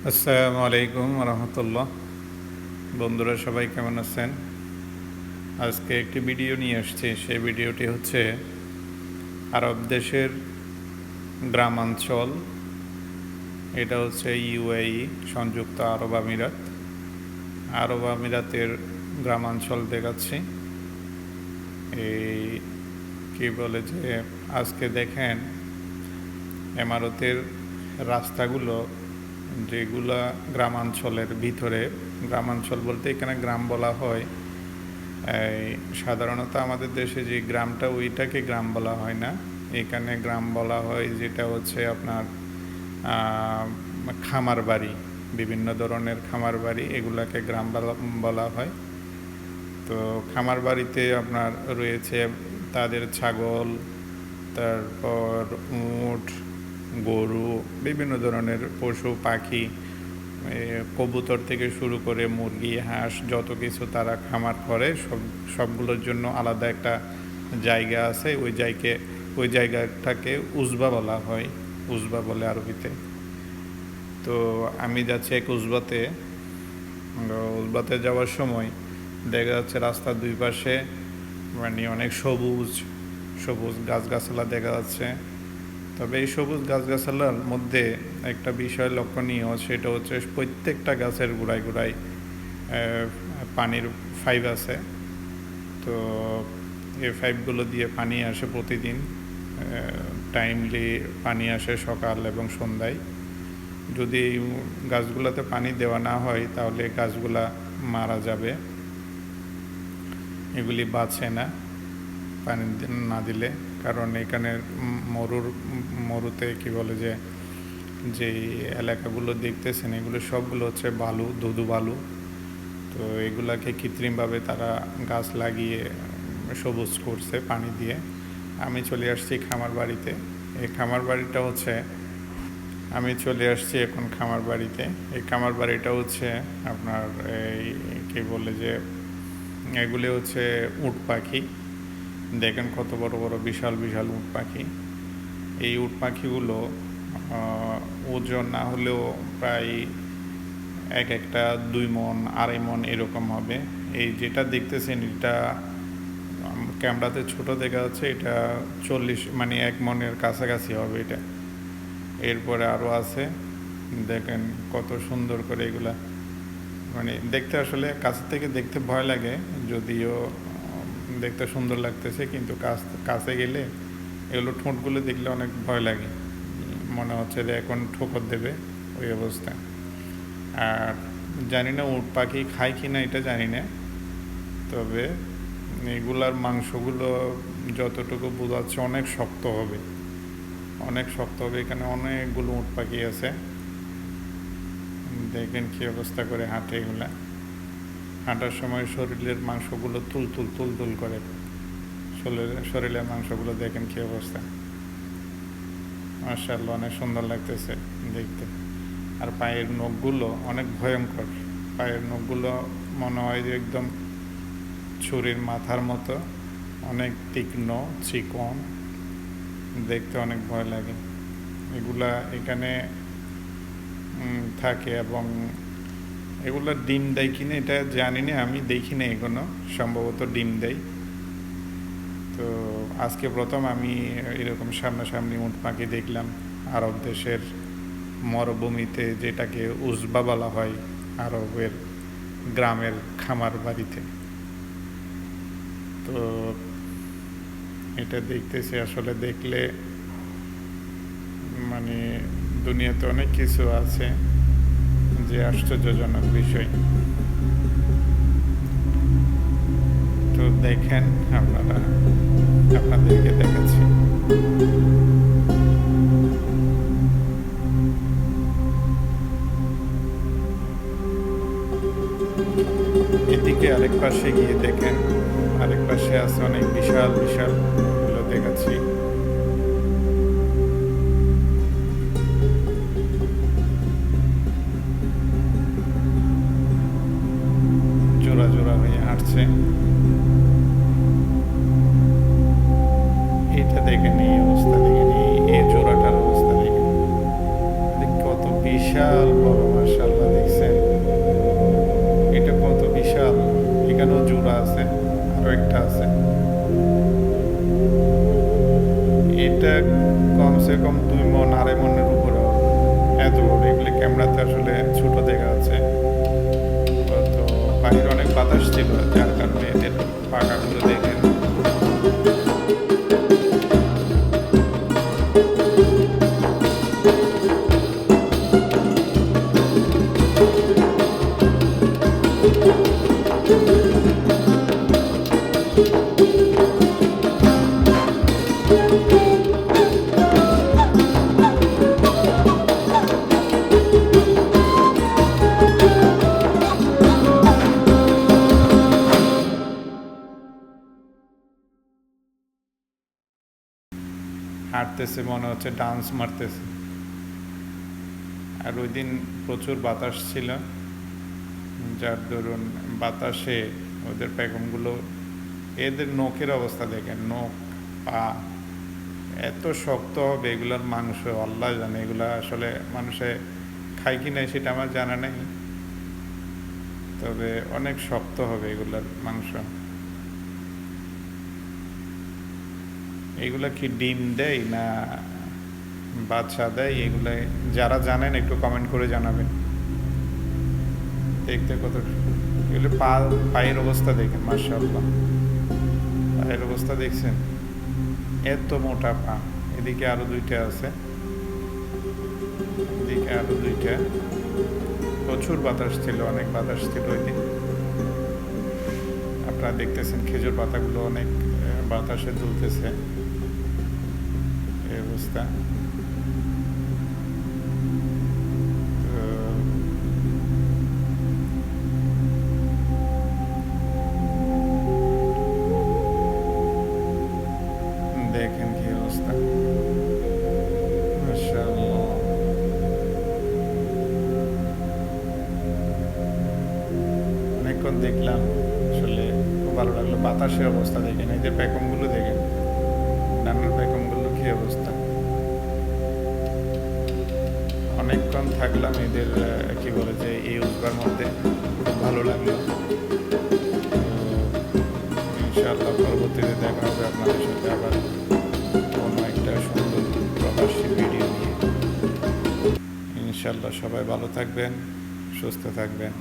আসসালামু আলাইকুম রহমতুল্লাহ। বন্ধুরা সবাই কেমন আছেন? আজকে একটি ভিডিও নিয়ে আসছি। সেই ভিডিওটি হচ্ছে আরব দেশের গ্রামাঞ্চল। এটা হচ্ছে ইউএই, সংযুক্ত আরব আমিরাত। আরব আমিরাতের গ্রামাঞ্চল দেখাচ্ছি। এই কি বলে যে আজকে দেখেন ইমারতের রাস্তাগুলো, যেগুলা গ্রামাঞ্চলের ভিতরে, গ্রামাঞ্চল বলতে এখানে গ্রাম বলা হয়। সাধারণত আমাদের দেশে যে গ্রামটা, ওইটাকে গ্রাম বলা হয় না। এখানে গ্রাম বলা হয় যেটা হচ্ছে আপনার খামার বাড়ি, বিভিন্ন ধরনের খামার বাড়ি, এগুলাকে গ্রাম বলা হয়। তো খামার বাড়িতে আপনার রয়েছে তাদের ছাগল, তারপর উট, গরু, বিভিন্ন ধরনের পশু পাখি, কবুতর থেকে শুরু করে মুরগি, হাঁস, যত কিছু তারা খামার করে সবগুলোর জন্য আলাদা একটা জায়গা আছে। ওই জায়গাটাকে উজবা বলা হয়, উজবা বলে আরবিতে। তো আমি যাচ্ছি এক উজবাতে। উজবাতে যাওয়ার সময় দেখা যাচ্ছে রাস্তার দুই পাশে অনেক সবুজ সবুজ গাছগাছালা দেখা যাচ্ছে। তবে এই সবুজ গাছগাছালার মধ্যে একটা বিষয় লক্ষণীয়, সেটা হচ্ছে প্রত্যেকটা গাছের গোড়ায় গোড়ায় পানির পাইপ আছে। তো এই পাইপগুলো দিয়ে পানি আসে প্রতিদিন, টাইমলি পানি আসে সকাল এবং সন্ধ্যায়। যদি এই গাছগুলোতে পানি দেওয়া না হয় তাহলে গাছগুলা মারা যাবে, এগুলি বাঁচে না পানি না দিলে। কারণ এখানে মরুতে কি বলে যে যেই এলাকাগুলো দেখতেছেন, এগুলো সবগুলো হচ্ছে বালু, ধুধু বালু। তো এগুলাকে কৃত্রিমভাবে তারা গাছ লাগিয়ে সবুজ করছে পানি দিয়ে। আমি চলে আসছি খামার বাড়িতে। এই খামার বাড়িটা হচ্ছে, আমি চলে আসছি এখন খামার বাড়িতে। এই খামার বাড়িটা হচ্ছে আপনার এই কি বলে যে এগুলি হচ্ছে উট পাখি। দেখেন কত বড় বড় বিশাল বিশাল উট পাখি। এই উট পাখিগুলো ওজন না হলেও প্রায় এক একটা 2 মণ 2.5 মণ এরকম হবে। এই যেটা দেখতেছেন এটা ক্যামেরাতে ছোট দেখা যাচ্ছে, এটা 40 1 মণের কাছাকাছি হবে এটা। এরপরে আরও আছে, দেখেন কত সুন্দর করে এগুলা। দেখতে আসলে কাছে থেকে দেখতে ভয় লাগে, যদিও দেখতে সুন্দর লাগতেছে, কিন্তু কাছে গেলে এগুলো ঠোঁটগুলো দেখলে অনেক ভয় লাগে। মনে হচ্ছে যে এখন ঠোকর দেবে, ওই অবস্থা। আর জানি না উট পাখি খায় কি না, এটা জানি না। তবে এগুলার মাংসগুলো যতটুকু বোঝাচ্ছে অনেক শক্ত হবে, অনেক শক্ত হবে। এখানে অনেকগুলো উট পাখি আছে। দেখেন কী অবস্থা করে হাঁটে এগুলা। হাঁটার সময় শরীরের মাংসগুলো তুল তুল তুল তুল করে। শরীরের মাংসগুলো দেখেন কী অবস্থা। মাশাআল্লাহ, অনেক সুন্দর লাগতেছে দেখতে। আর পায়ের নখগুলো অনেক ভয়ঙ্কর। পায়ের নখগুলো মনে হয় যে একদম ছুরির মাথার মতো, অনেক তীক্ষ্ণ, চিকন, দেখতে অনেক ভয় লাগে। এগুলা এখানে থাকে এবং এগুলো ডিম দেয় কিনা এটা জানি না, আমি দেখি না এগুলো, সম্ভবত ডিম দেয়। তো আজকে প্রথম আমি এরকম সামনাসামনি উট পাখি দেখলাম আরব দেশের মরুভূমিতে, যেটাকে উজবা বলা হয়, আরবের গ্রামের খামার বাড়িতে। তো এটা দেখতেছি, আসলে দেখলে দুনিয়াতে অনেক কিছু আছে যে আশ্চর্যজনক বিষয়। তো দেখেন, আপনাদেরকে দেখাচ্ছি। এদিকে আরেক পাশে গিয়ে দেখেন, আরেক পাশে আছে অনেক বিশাল বিশাল, গুলো দেখাচ্ছি। জোড়া জোড়া হয়ে হাঁটছে। এটা দেখেন, এই অবস্থা দেখেন, এই জোড়াটার অবস্থা দেখেন, কত বিশাল বড়। মাশাআল্লাহ। কয়েকটা আছে। এটা কমসে কম 2 মণ 2.5 মণের উপরে হবে, এত বড়। এগুলি ক্যামেরাতে আসলে ছোট দেখা যাচ্ছে। তো বাহিরে অনেক বাতাস ছিল, যার কারণে এদের পাখাগুলো দেখেন। হাঁটতেছে, মনে হচ্ছে ডান্স মারতেছে। আর ওই দিন প্রচুর বাতাস ছিল, যার দরুন বাতাসে ওদের পেখমগুলো, এদের নখের অবস্থা দেখেন, নখ পা এত শক্ত হবে। এগুলোর মাংস আল্লাহ জানে, এগুলা আসলে মানুষে খায় কি নাই সেটা আমার জানা নেই, তবে অনেক শক্ত হবে এগুলার মাংস। এগুলা কি ডিম দেয় না বাচ্চা দেয়, এগুলা যারা জানেন একটু কমেন্ট করে জানাবেন। দেখতে কত, এগুলো পায়ের অবস্থা দেখেন, মাশাআল্লাহ। পায়ের অবস্থা দেখছেন, এত মোটা পা। এদিকে আরো 2টা আছে, এদিকে আরো 2টা। প্রচুর বাতাস ছিল, অনেক বাতাস ছিল ওই দিন। আপনারা দেখতেছেন খেজুর পাতাগুলো অনেক বাতাসে দুলতেছে, এই অবস্থা। দেখেন কি অবস্থা, মাশাআল্লাহ। অনেকক্ষণ দেখলাম, আসলে খুব ভালো লাগলো। বাতাসের অবস্থা দেখেন, এই যে পেখমগুলো দেখেন, ডানার পেখমগুলো কি অবস্থা। অনেকক্ষণ থাকলাম এদের কি বলে যে এই উজবার মধ্যে, খুব ভালো লাগলো। ইনশাআল্লাহ পরবর্তীতে দেখা হবে আপনাদের সাথে আবার কোনো একটা সুন্দর প্রবাসী ভিডিও নিয়ে। ইনশাআল্লাহ সবাই ভালো থাকবেন, সুস্থ থাকবেন।